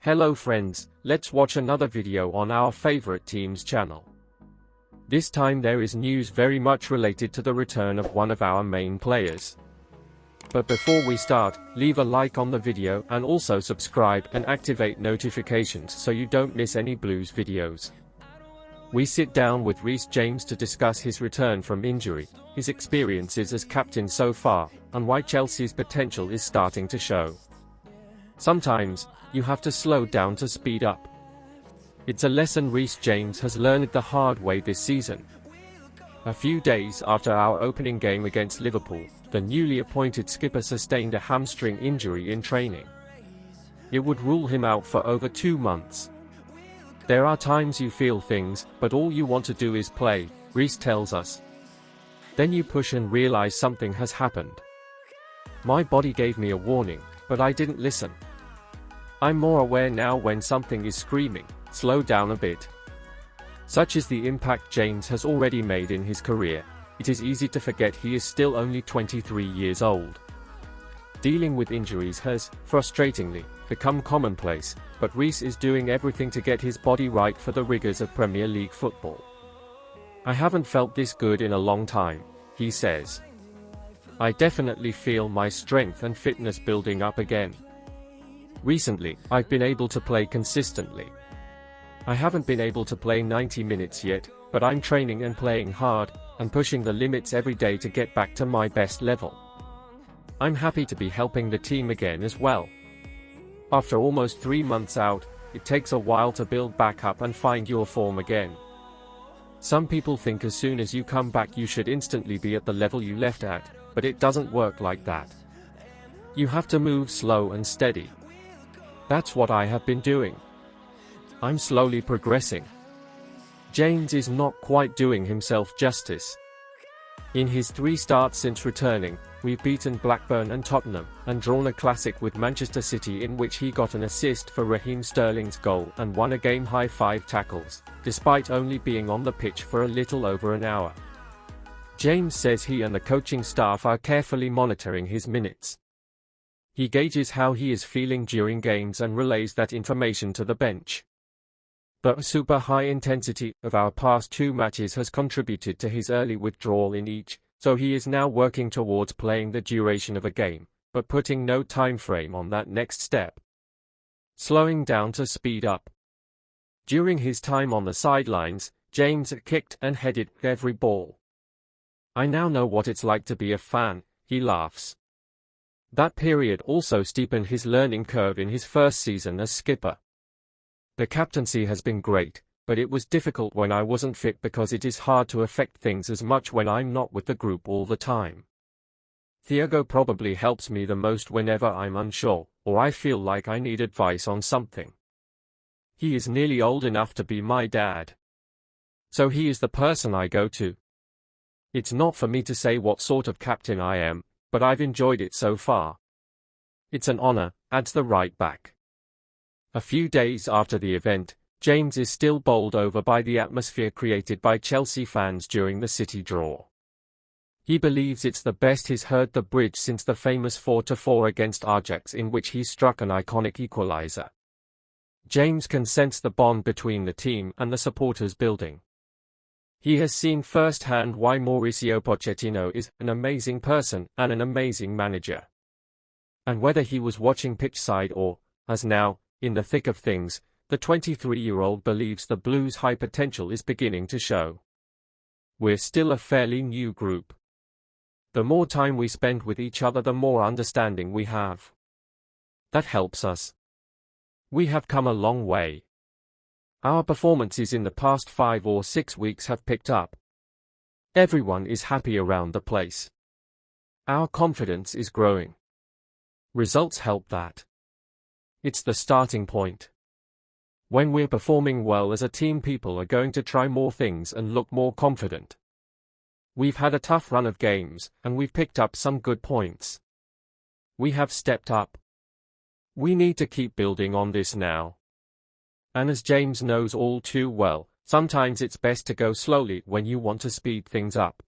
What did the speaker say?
Hello friends, let's watch another video on our favorite team's channel. This time there is news very much related to the return of one of our main players. But before we start, leave a like on the video and also subscribe and activate notifications so you don't miss any Blues videos. We sit down with Reece James to discuss his return from injury, his experiences as captain so far, and why Chelsea's potential is starting to show. Sometimes, you have to slow down to speed up. It's a lesson Reece James has learned the hard way this season. A few days after our opening game against Liverpool, the newly appointed skipper sustained a hamstring injury in training. It would rule him out for over 2 months. There are times you feel things, but all you want to do is play, Reece tells us. Then you push and realize something has happened. My body gave me a warning, but I didn't listen. I'm more aware now when something is screaming, slow down a bit. Such is the impact James has already made in his career. It is easy to forget he is still only 23 years old. Dealing with injuries has, frustratingly, become commonplace, but Reece is doing everything to get his body right for the rigors of Premier League football. I haven't felt this good in a long time, he says. I definitely feel my strength and fitness building up again. Recently, I've been able to play consistently. I haven't been able to play 90 minutes yet, but I'm training and playing hard, and pushing the limits every day to get back to my best level. I'm happy to be helping the team again as well. After almost 3 months out, it takes a while to build back up and find your form again. Some people think as soon as you come back you should instantly be at the level you left at, but it doesn't work like that. You have to move slow and steady. That's what I have been doing. I'm slowly progressing. James is not quite doing himself justice. In his 3 starts since returning, we've beaten Blackburn and Tottenham, and drawn a classic with Manchester City in which he got an assist for Raheem Sterling's goal and won a game-high 5 tackles, despite only being on the pitch for a little over an hour. James says he and the coaching staff are carefully monitoring his minutes. He gauges how he is feeling during games and relays that information to the bench. The super high intensity of our past 2 matches has contributed to his early withdrawal in each, so he is now working towards playing the duration of a game, but putting no time frame on that next step. Slowing down to speed up. During his time on the sidelines, James kicked and headed every ball. I now know what it's like to be a fan, he laughs. That period also steepened his learning curve in his first season as skipper. The captaincy has been great, but it was difficult when I wasn't fit because it is hard to affect things as much when I'm not with the group all the time. Thiago probably helps me the most whenever I'm unsure, or I feel like I need advice on something. He is nearly old enough to be my dad. So he is the person I go to. It's not for me to say what sort of captain I am, but I've enjoyed it so far. It's an honor, adds the right back. A few days after the event, James is still bowled over by the atmosphere created by Chelsea fans during the City draw. He believes it's the best he's heard the bridge since the famous 4-4 against Ajax in which he struck an iconic equaliser. James can sense the bond between the team and the supporters building. He has seen firsthand why Mauricio Pochettino is an amazing person and an amazing manager. And whether he was watching pitchside or, as now, in the thick of things, the 23-year-old believes the Blues' high potential is beginning to show. We're still a fairly new group. The more time we spend with each other, the more understanding we have. That helps us. We have come a long way. Our performances in the past 5 or 6 weeks have picked up. Everyone is happy around the place. Our confidence is growing. Results help that. It's the starting point. When we're performing well as a team, people are going to try more things and look more confident. We've had a tough run of games, and we've picked up some good points. We have stepped up. We need to keep building on this now. And as James knows all too well, sometimes it's best to go slowly when you want to speed things up.